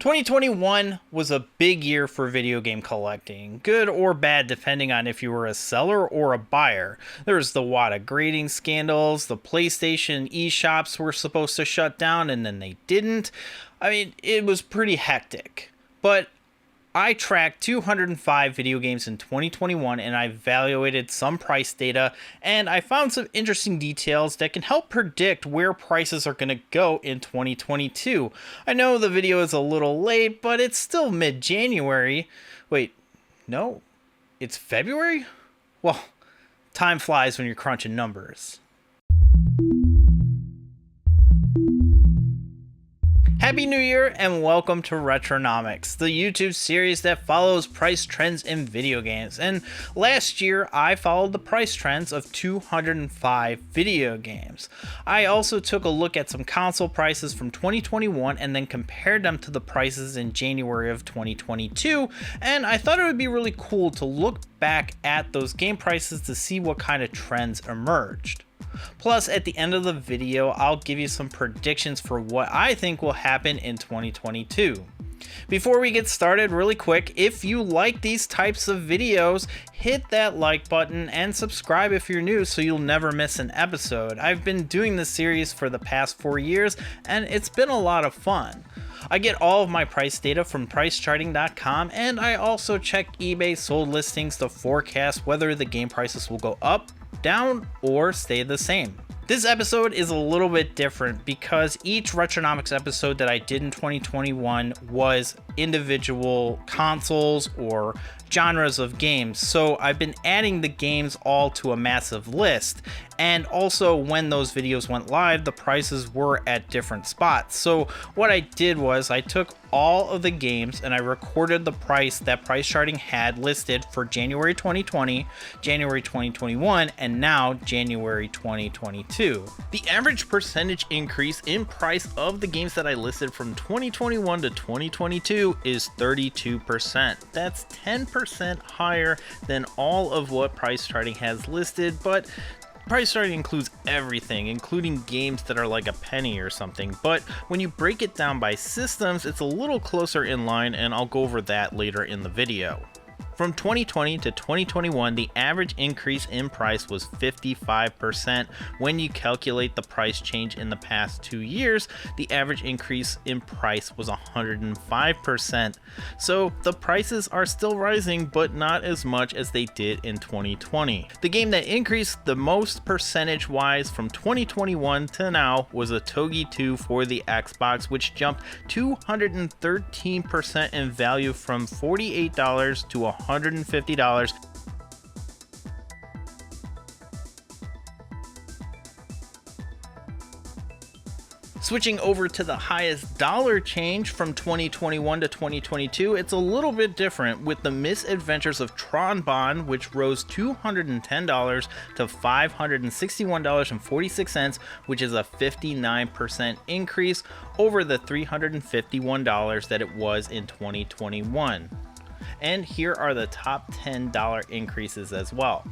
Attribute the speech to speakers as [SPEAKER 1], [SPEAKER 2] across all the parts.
[SPEAKER 1] 2021 was a big year for video game collecting, good or bad depending on if you were a seller or a buyer. There was the WATA grading scandals, the PlayStation eShops were supposed to shut down and then they didn't. It was pretty hectic. But I tracked 205 video games in 2021 and I evaluated some price data, and I found some interesting details that can help predict where prices are going to go in 2022. I know the video is a little late, but it's still mid-January. Wait, no, it's February? Well, time flies when you're crunching numbers. Happy New Year and welcome to Retronomics, the YouTube series that follows price trends in video games. And last year, I followed the price trends of 205 video games. I also took a look at some console prices from 2021 and then compared them to the prices in January of 2022. And I thought it would be really cool to look back at those game prices to see what kind of trends emerged. Plus, at the end of the video, I'll give you some predictions for what I think will happen in 2022. Before we get started, really quick, if you like these types of videos, hit that like button and subscribe if you're new so you'll never miss an episode. I've been doing this series for the past 4 years and it's been a lot of fun. I get all of my price data from pricecharting.com, and I also check eBay sold listings to forecast whether the game prices will go up, down, or stay the same. This episode is a little bit different because each Retronomics episode that I did in 2021 was individual consoles or genres of games. So I've been adding the games all to a massive list. And also when those videos went live, the prices were at different spots. So what I did was I took all of the games and I recorded the price that Price Charting had listed for January 2020, January 2021, and now January 2022. The average percentage increase in price of the games that I listed from 2021 to 2022 is 32%. That's 10% higher than all of what Price Charting has listed, but Price Charting includes everything, including games that are like a penny or something, but when you break it down by systems, it's a little closer in line, and I'll go over that later in the video. From 2020 to 2021, the average increase in price was 55%. When you calculate the price change in the past 2 years, the average increase in price was 105%. So the prices are still rising, but not as much as they did in 2020. The game that increased the most percentage-wise from 2021 to now was Otogi 2 for the Xbox, which jumped 213% in value from $48 to $150. Switching over to the highest dollar change from 2021 to 2022, it's a little bit different with the Misadventures of Tron Bonne, which rose $210 to $561.46, which is a 59% increase over the $351 that it was in 2021. And here are the top $10 increases as well.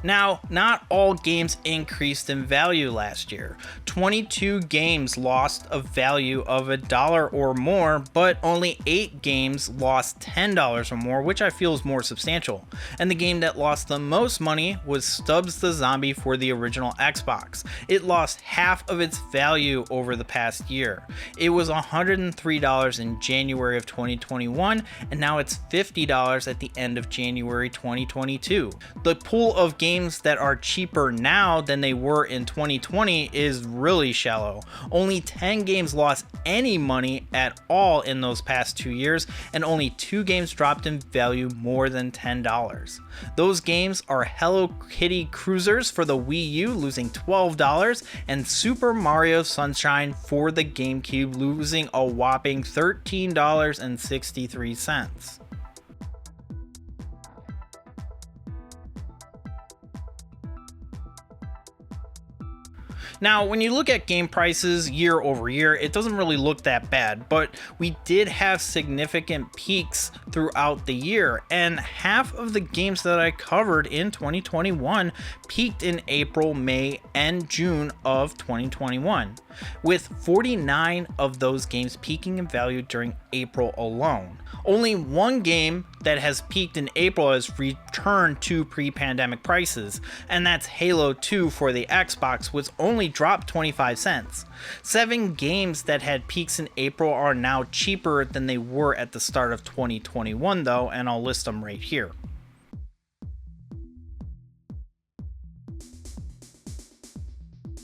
[SPEAKER 1] Now, not all games increased in value last year. 22 games lost a value of $1 or more, but only 8 games lost $10 or more, which I feel is more substantial. And the game that lost the most money was Stubbs the Zombie for the original Xbox. It lost half of its value over the past year. It was $103 in January of 2021, and now it's $50 at the end of January 2022. The pool of games that are cheaper now than they were in 2020 is really shallow. Only 10 games lost any money at all in those past 2 years, and only 2 games dropped in value more than $10. Those games are Hello Kitty Cruisers for the Wii U losing $12, and Super Mario Sunshine for the GameCube losing a whopping $13.63. Now, when you look at game prices year over year, it doesn't really look that bad, but we did have significant peaks throughout the year, and half of the games that I covered in 2021 peaked in April, May, and June of 2021, with 49 of those games peaking in value during April alone. Only one game that has peaked in April has returned to pre-pandemic prices, and that's Halo 2 for the Xbox, which only dropped 25 cents. 7 games that had peaks in April are now cheaper than they were at the start of 2021 though, and I'll list them right here.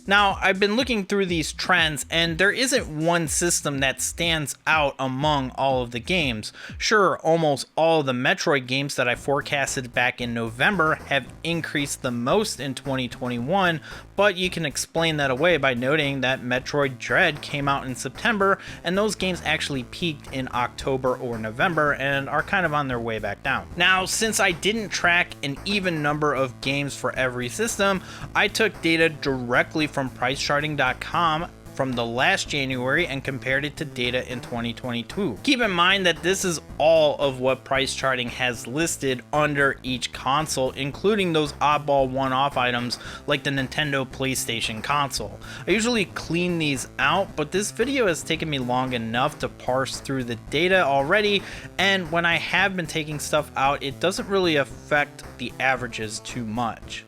[SPEAKER 1] Now, I've been looking through these trends, and there isn't one system that stands out among all of the games. Sure, almost all of the Metroid games that I forecasted back in November have increased the most in 2021, but you can explain that away by noting that Metroid Dread came out in September, and those games actually peaked in October or November and are kind of on their way back down. Now, since I didn't track an even number of games for every system, I took data directly from pricecharting.com from the last January and compared it to data in 2022. Keep in mind that this is all of what price charting has listed under each console, including those oddball one-off items like the Nintendo PlayStation console. I usually clean these out, but this video has taken me long enough to parse through the data already, and when I have been taking stuff out, it doesn't really affect the averages too much.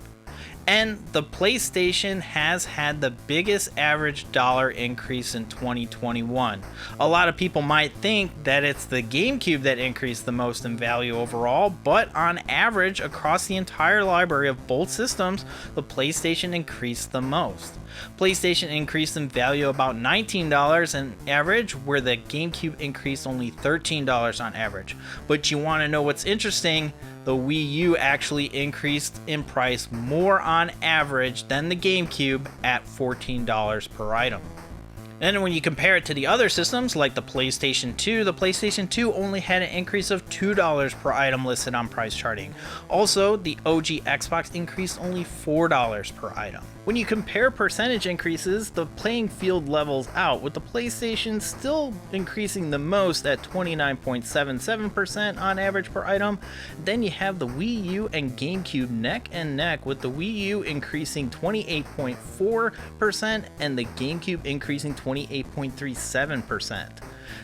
[SPEAKER 1] And the PlayStation has had the biggest average dollar increase in 2021. A lot of people might think that it's the GameCube that increased the most in value overall, but on average, across the entire library of both systems, the PlayStation increased the most. PlayStation increased in value about $19 on average, where the GameCube increased only $13 on average. But you want to know what's interesting? The Wii U actually increased in price more on average than the GameCube at $14 per item. And when you compare it to the other systems like the PlayStation 2 only had an increase of $2 per item listed on price charting. Also, the OG Xbox increased only $4 per item. When you compare percentage increases, the playing field levels out, with the PlayStation still increasing the most at 29.77% on average per item. Then you have the Wii U and GameCube neck and neck, with the Wii U increasing 28.4% and the GameCube increasing 28.37%.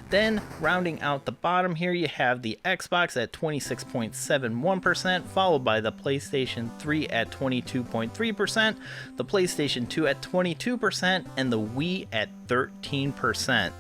[SPEAKER 1] Then, rounding out the bottom here, you have the Xbox at 26.71%, followed by the PlayStation 3 at 22.3%, the PlayStation 2 at 22%, and the Wii at 13%.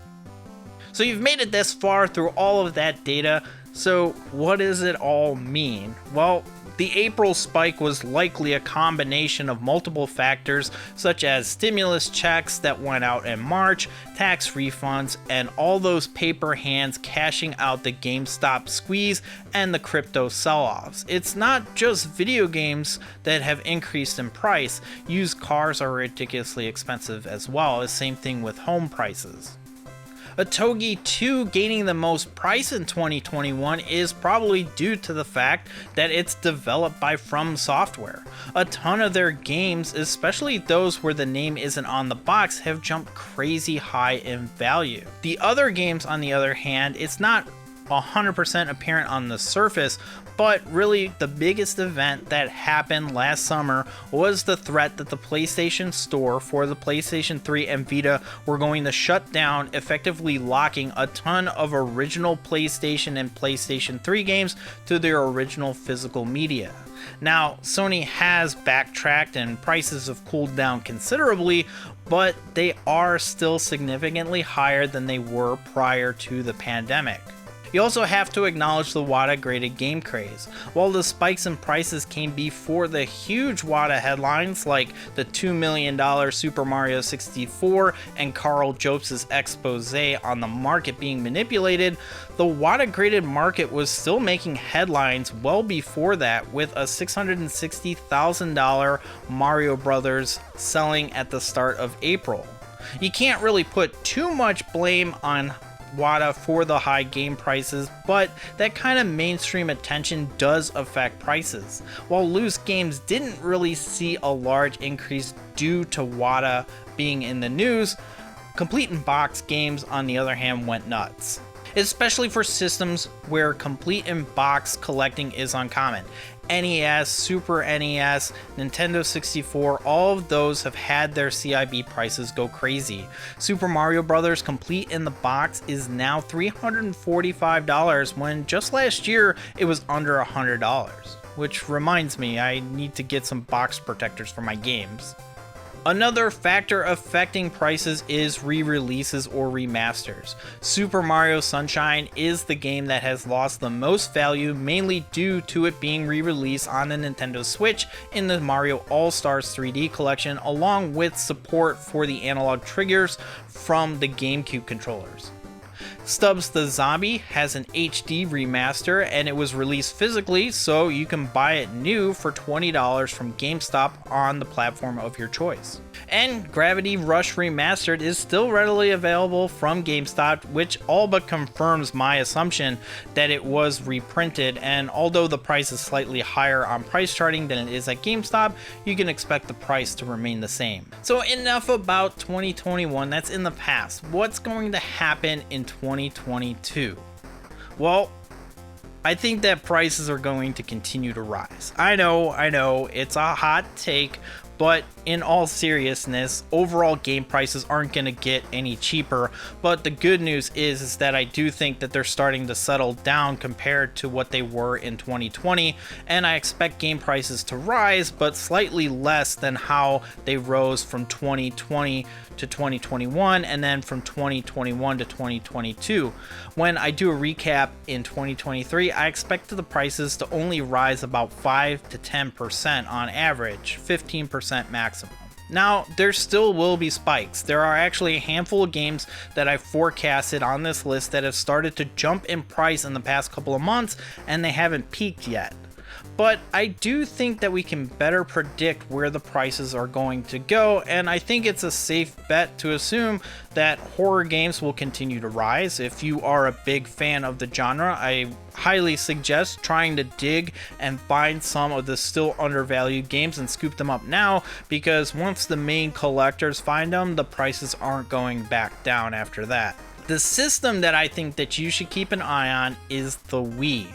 [SPEAKER 1] So you've made it this far through all of that data, so what does it all mean? Well, the April spike was likely a combination of multiple factors, such as stimulus checks that went out in March, tax refunds, and all those paper hands cashing out the GameStop squeeze and the crypto sell-offs. It's not just video games that have increased in price. Used cars are ridiculously expensive as well, the same thing with home prices. Otogi 2 gaining the most price in 2021 is probably due to the fact that it's developed by From Software. A ton of their games, especially those where the name isn't on the box, have jumped crazy high in value. The other games, on the other hand, it's not 100% apparent on the surface, but really the biggest event that happened last summer was the threat that the PlayStation Store for the PlayStation 3 and Vita were going to shut down, effectively locking a ton of original PlayStation and PlayStation 3 games to their original physical media. Now, Sony has backtracked and prices have cooled down considerably, but they are still significantly higher than they were prior to the pandemic. You also have to acknowledge the WATA graded game craze. While the spikes in prices came before the huge WATA headlines like the $2 million Super Mario 64 and Karl Jobst's expose on the market being manipulated, the WATA graded market was still making headlines well before that, with a $660,000 Mario Brothers selling at the start of April. You can't really put too much blame on WATA for the high game prices, but that kind of mainstream attention does affect prices. While loose games didn't really see a large increase due to WATA being in the news, complete in box games on the other hand went nuts. Especially for systems where complete in box collecting is uncommon. NES, Super NES, Nintendo 64, all of those have had their CIB prices go crazy. Super Mario Bros. Complete in the box is now $345 when just last year it was under $100. Which reminds me, I need to get some box protectors for my games. Another factor affecting prices is re-releases or remasters. Super Mario Sunshine is the game that has lost the most value, mainly due to it being re-released on the Nintendo Switch in the Mario All-Stars 3D collection, along with support for the analog triggers from the GameCube controllers. Stubbs the Zombie has an HD remaster and it was released physically, so you can buy it new for $20 from GameStop on the platform of your choice. And Gravity Rush Remastered is still readily available from GameStop, which all but confirms my assumption that it was reprinted, and although the price is slightly higher on price charting than it is at GameStop, you can expect the price to remain the same. So enough about 2021, that's in the past. What's going to happen in 2022? Well, I think that prices are going to continue to rise. I know, it's a hot take, but in all seriousness, overall game prices aren't going to get any cheaper. But the good news is that I do think that they're starting to settle down compared to what they were in 2020. And I expect game prices to rise, but slightly less than how they rose from 2020 to 2021 and then from 2021 to 2022. When I do a recap in 2023, I expect the prices to only rise about 5 to 10% on average, 15% maximum. Now, there still will be spikes. There are actually a handful of games that I forecasted on this list that have started to jump in price in the past couple of months, and they haven't peaked yet. But I do think that we can better predict where the prices are going to go, and I think it's a safe bet to assume that horror games will continue to rise. If you are a big fan of the genre, I highly suggest trying to dig and find some of the still undervalued games and scoop them up now, because once the main collectors find them, the prices aren't going back down after that. The system that I think that you should keep an eye on is the Wii.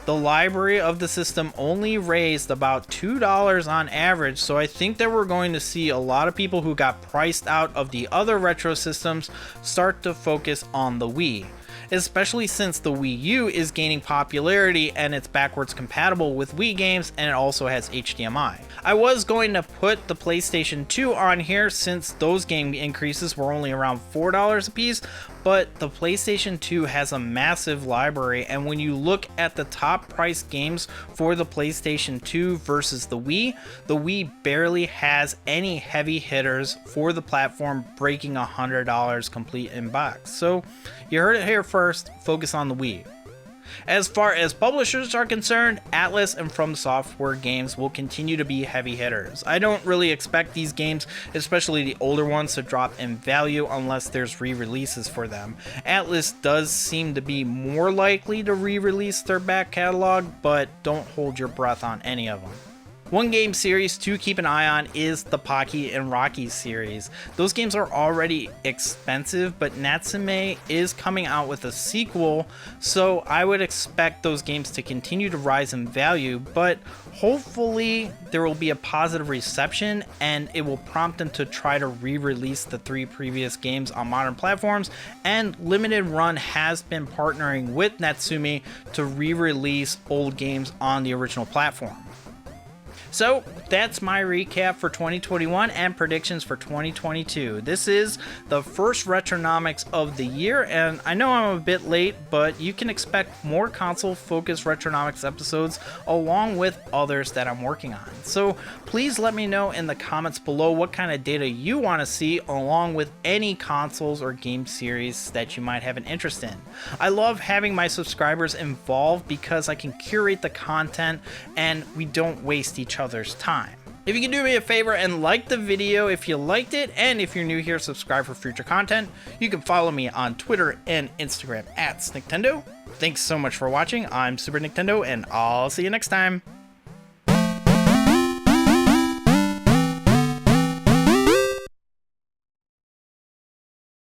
[SPEAKER 1] The library of the system only raised about $2 on average, so I think that we're going to see a lot of people who got priced out of the other retro systems start to focus on the Wii. Especially since the Wii U is gaining popularity and it's backwards compatible with Wii games, and it also has HDMI. I was going to put the PlayStation 2 on here since those game increases were only around $4 a piece, but the PlayStation 2 has a massive library, and when you look at the top price games for the PlayStation 2 versus the Wii barely has any heavy hitters for the platform breaking $100 complete in box. So you heard it here first, focus on the Wii. As far as publishers are concerned, Atlas and From Software games will continue to be heavy hitters. I don't really expect these games, especially the older ones, to drop in value unless there's re-releases for them. Atlas does seem to be more likely to re-release their back catalog, but don't hold your breath on any of them. One game series to keep an eye on is the Pocky and Rocky series. Those games are already expensive, but Natsume is coming out with a sequel, so I would expect those games to continue to rise in value, but hopefully there will be a positive reception and it will prompt them to try to re-release the 3 previous games on modern platforms, and Limited Run has been partnering with Natsume to re-release old games on the original platform. So that's my recap for 2021 and predictions for 2022. This is the first Retronomics of the year, and I know I'm a bit late, but you can expect more console-focused Retronomics episodes along with others that I'm working on. So please let me know in the comments below what kind of data you want to see, along with any consoles or game series that you might have an interest in. I love having my subscribers involved because I can curate the content and we don't waste each other's time. If you can do me a favor and like the video if you liked it, and if you're new here, subscribe for future content. You can follow me on Twitter and Instagram at Nintendo. Thanks so much for watching. I'm Super Nintendo, and I'll see you next time.